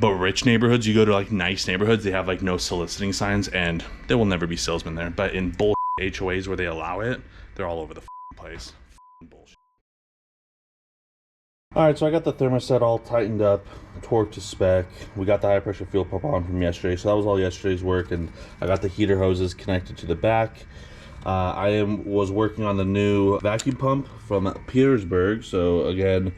But rich neighborhoods, you go to like nice neighborhoods, they have like no soliciting signs, and there will never be salesmen there. But in bull HOAs where they allow it, they're all over the place. Bullshit. Alright, so I got the thermostat all tightened up, torqued to spec. We got the high pressure fuel pump on from yesterday, so that was all yesterday's work, and I got the heater hoses connected to the back. I was working on the new vacuum pump from Petersburg. So again,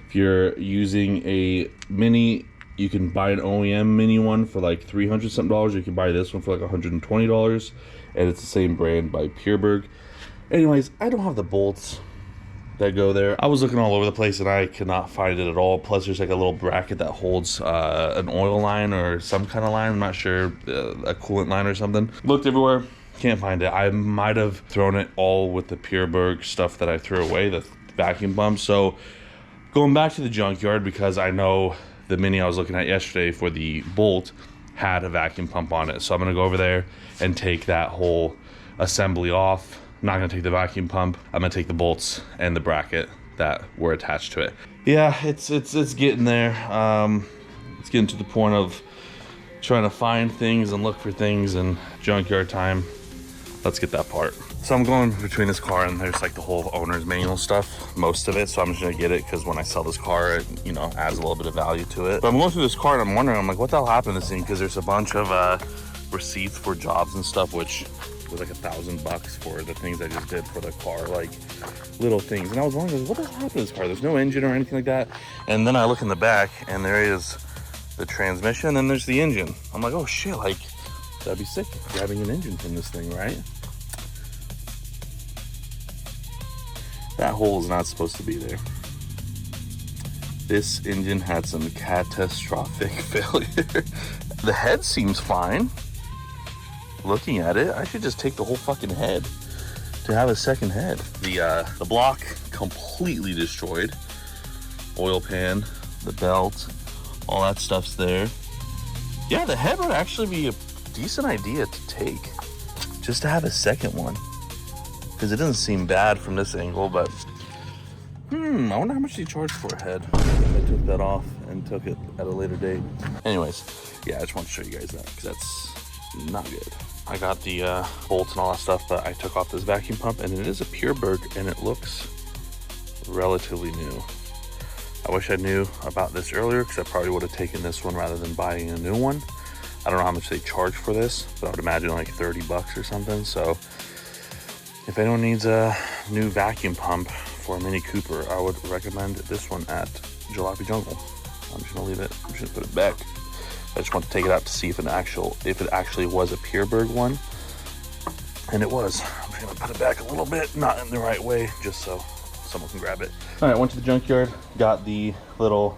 if you're using a mini, you can buy an OEM mini one for like $300 something. You can buy this one for like $120, and it's the same brand by Petersburg. Anyways, I don't have the bolts that go there. I was looking all over the place and I could not find it at all. Plus there's like a little bracket that holds an oil line or some kind of line, I'm not sure, a coolant line or something. Looked everywhere, can't find it. I might have thrown it all with the Petersburg stuff that I threw away, the vacuum pump. So going back to the junkyard, because I know the mini I was looking at yesterday for the Bolt had a vacuum pump on it. So I'm gonna go over there and take that whole assembly off. I'm not gonna take the vacuum pump. I'm gonna take the bolts and the bracket that were attached to it. Yeah, it's getting there. It's getting to the point of trying to find things and look for things, and junkyard time. Let's get that part. So I'm going between this car and there's like the whole owner's manual stuff, most of it. So I'm just gonna get it because when I sell this car, it, you know, adds a little bit of value to it. But I'm going through this car and I'm wondering, I'm like, what the hell happened to this thing? Because there's a bunch of receipts for jobs and stuff, which was like $1,000 for the things I just did for the car, like little things. And I was wondering, what the hell happened to this car? There's no engine or anything like that. And then I look in the back and there is the transmission and there's the engine. I'm like, oh shit, like that'd be sick grabbing an engine from this thing, right? That hole is not supposed to be there. This engine had some catastrophic failure. The head seems fine. Looking at it, I should just take the whole fucking head to have a second head. The block completely destroyed. Oil pan, the belt, all that stuff's there. Yeah, the head would actually be a decent idea to take, just to have a second one, because it doesn't seem bad from this angle. But I wonder how much they charge for a head. I took that off and took it at a later date. Anyways, yeah, I just want to show you guys that because that's not good. I got the bolts and all that stuff, but I took off this vacuum pump, and it is a Petersburg, and it looks relatively new. I wish I knew about this earlier, because I probably would have taken this one rather than buying a new one. I don't know how much they charge for this, but I would imagine like $30 or something. So if anyone needs a new vacuum pump for a Mini Cooper, I would recommend this one at Jalopy Jungle. I'm just gonna leave it. I'm just gonna put it back. I just want to take it out to see if it actually was a Petersburg one, and it was. I'm just gonna put it back a little bit, not in the right way, just so someone can grab it. All right, went to the junkyard, got the little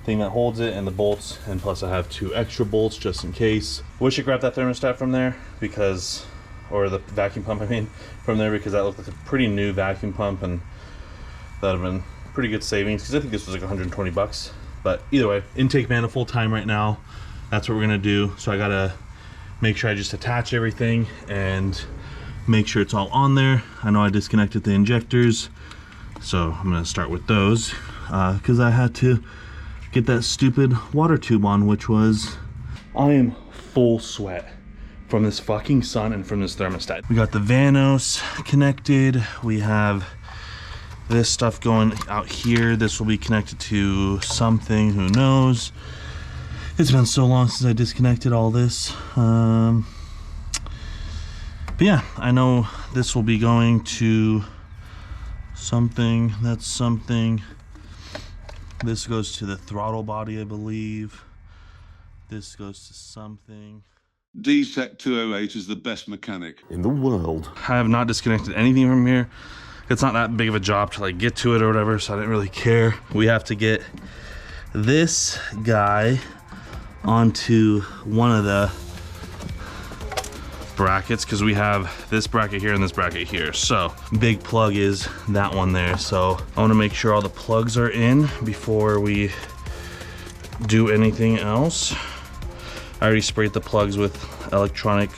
thing that holds it and the bolts, and plus I have 2 extra bolts just in case. Wish I grabbed that thermostat from there, because, or the vacuum pump I mean, from there, because that looked like a pretty new vacuum pump, and that'd have been pretty good savings, because I think this was like $120. But either way, intake manifold time right now. That's what we're gonna do. So I gotta make sure I just attach everything and make sure it's all on there. I know I disconnected the injectors, so I'm gonna start with those, because I had to get that stupid water tube on, which was, I am full sweat from this fucking sun and from this thermostat. We got the Vanos connected. We have this stuff going out here. This will be connected to something, who knows. It's been so long since I disconnected all this. But yeah, I know this will be going to something. That's something. This goes to the throttle body, I believe. This goes to something. DTEC 208 is the best mechanic in the world. I have not disconnected anything from here. It's not that big of a job to like get to it or whatever, so I didn't really care. We have to get this guy onto one of the brackets, because we have this bracket here and this bracket here. So big plug is that one there. So I want to make sure all the plugs are in before we do anything else. I already sprayed the plugs with electronic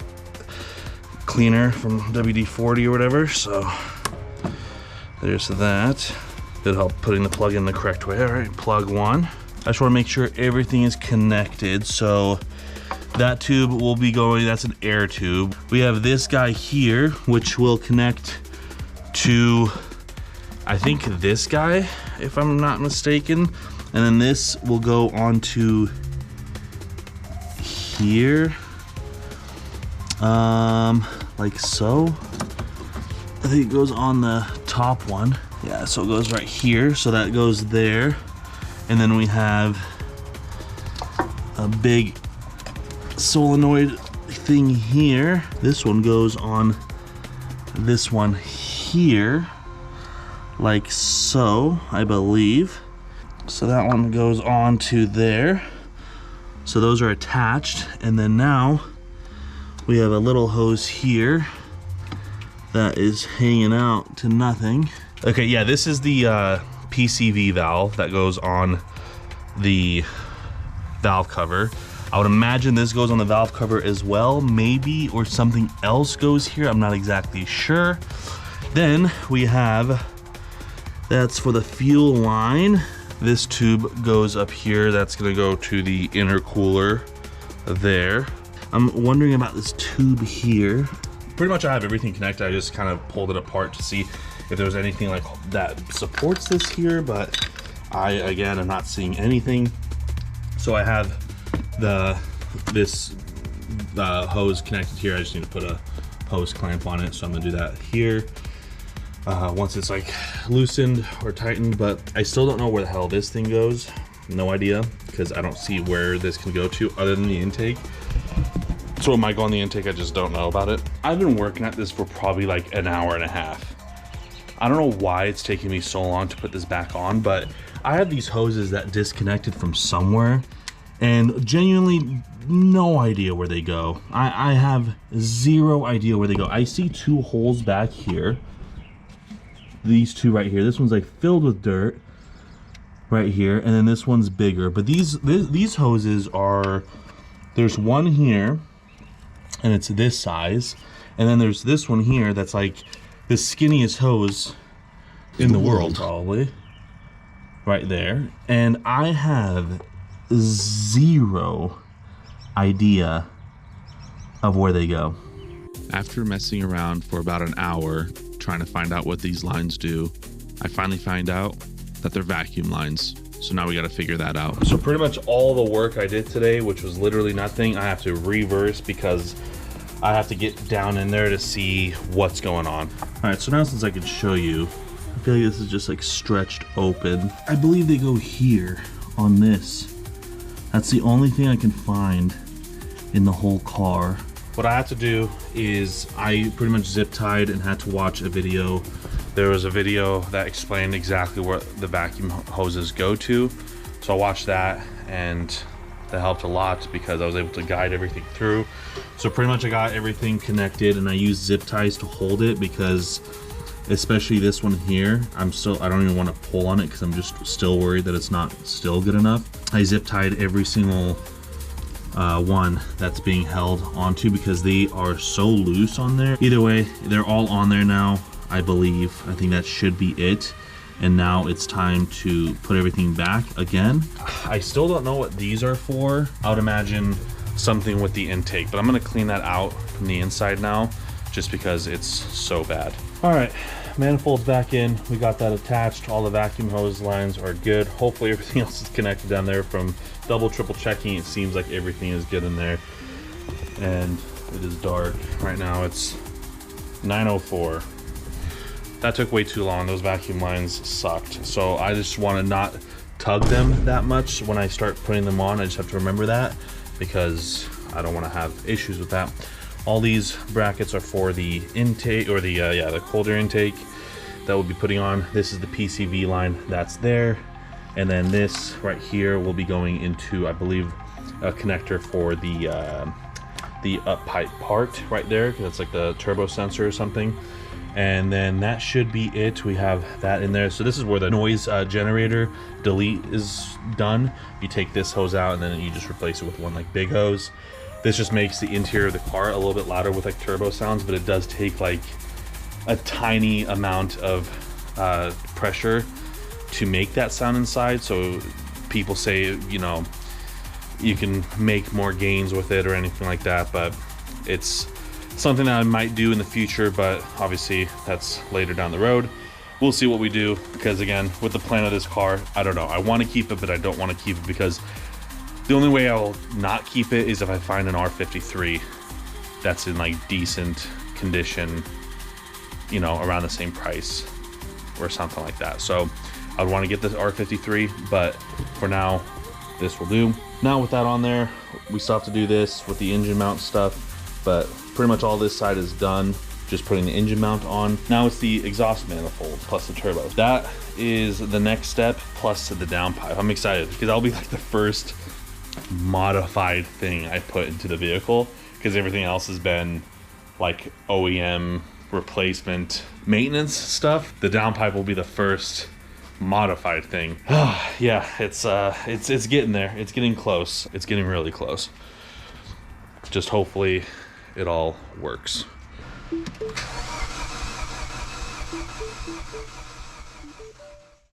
cleaner from WD-40 or whatever, so there's that. It'll help putting the plug in the correct way. All right, plug 1. I just want to make sure everything is connected. So that tube will be going, that's an air tube. We have this guy here, which will connect to, I think, this guy, if I'm not mistaken. And then this will go onto here, like so. I think it goes on the top one. Yeah, so it goes right here, so that goes there. And then we have a big solenoid thing here. This one goes on this one here, like so, I believe. So that one goes on to there. So those are attached. And then now we have a little hose here that is hanging out to nothing. Okay, yeah, this is the PCV valve that goes on the valve cover. I would imagine this goes on the valve cover as well, maybe, or something else goes here. I'm not exactly sure. Then we have, that's for the fuel line. This tube goes up here. That's gonna go to the intercooler there. I'm wondering about this tube here. Pretty much I have everything connected. I just kind of pulled it apart to see if there was anything like that supports this here, but I, again, am not seeing anything. So I have this hose connected here. I just need to put a hose clamp on it. So I'm gonna do that here. Once it's like loosened or tightened, but I still don't know where the hell this thing goes. No idea, because I don't see where this can go to other than the intake. So it might go on the intake, I just don't know about it. I've been working at this for probably like an hour and a half. I don't know why it's taking me so long to put this back on, but I have these hoses that disconnected from somewhere and genuinely no idea where they go. I have zero idea where they go. I see two holes back here. These two right here. This one's like filled with dirt right here, and then this one's bigger. But these hoses are, there's one here, and it's this size, and then there's this one here that's like the skinniest hose in the world, probably, right there. And I have zero idea of where they go. After messing around for about an hour trying to find out what these lines do, I finally find out that they're vacuum lines. So now we got to figure that out. So pretty much all the work I did today, which was literally nothing, I have to reverse because I have to get down in there to see what's going on. All right, so now since I can show you, I feel like this is just like stretched open. I believe they go here on this. That's the only thing I can find in the whole car. What I had to do is I pretty much zip tied and had to watch a video. There was a video that explained exactly where the vacuum hoses go to. So I watched that, and that helped a lot because I was able to guide everything through. So pretty much I got everything connected, and I used zip ties to hold it because especially this one here, I don't even want to pull on it because I'm just still worried that it's not still good enough. I zip tied every single one that's being held onto because they are so loose on there. Either way, they're all on there now, I believe. I think that should be it. And now it's time to put everything back again. I still don't know what these are for. I would imagine something with the intake, but I'm gonna clean that out from the inside now just because it's so bad. All right, manifold's back in. We got that attached. All the vacuum hose lines are good. Hopefully everything else is connected down there. From double, triple checking, it seems like everything is good in there. And it is dark. Right now it's 9:04. That took way too long. Those vacuum lines sucked. So I just want to not tug them that much when I start putting them on. I just have to remember that because I don't want to have issues with that. All these brackets are for the intake, or the colder intake that we'll be putting on. This is the PCV line that's there. And then this right here will be going into, I believe, a connector for the up pipe part right there, because it's like the turbo sensor or something. And then that should be it. We have that in there. So this is where the noise generator delete is done. You take this hose out and then you just replace it with one like big hose. This just makes the interior of the car a little bit louder with like turbo sounds, but it does take like a tiny amount of pressure to make that sound inside. So people say, you know, you can make more gains with it or anything like that, but it's something that I might do in the future, but obviously that's later down the road. We'll see what we do, because again, with the plan of this car, I don't know. I want to keep it, but I don't want to keep it, because the only way I will not keep it is if I find an R53 that's in like decent condition, you know, around the same price or something like that. So I'd want to get this R53, but for now, this will do. Now with that on there, we still have to do this with the engine mount stuff, but pretty much all this side is done. Just putting the engine mount on. Now it's the exhaust manifold plus the turbo. That is the next step, plus the downpipe. I'm excited because that'll be like the first modified thing I put into the vehicle, because everything else has been like OEM replacement maintenance stuff. The downpipe will be the first modified thing. Yeah, it's getting there. It's getting close. It's getting really close. Just hopefully it all works.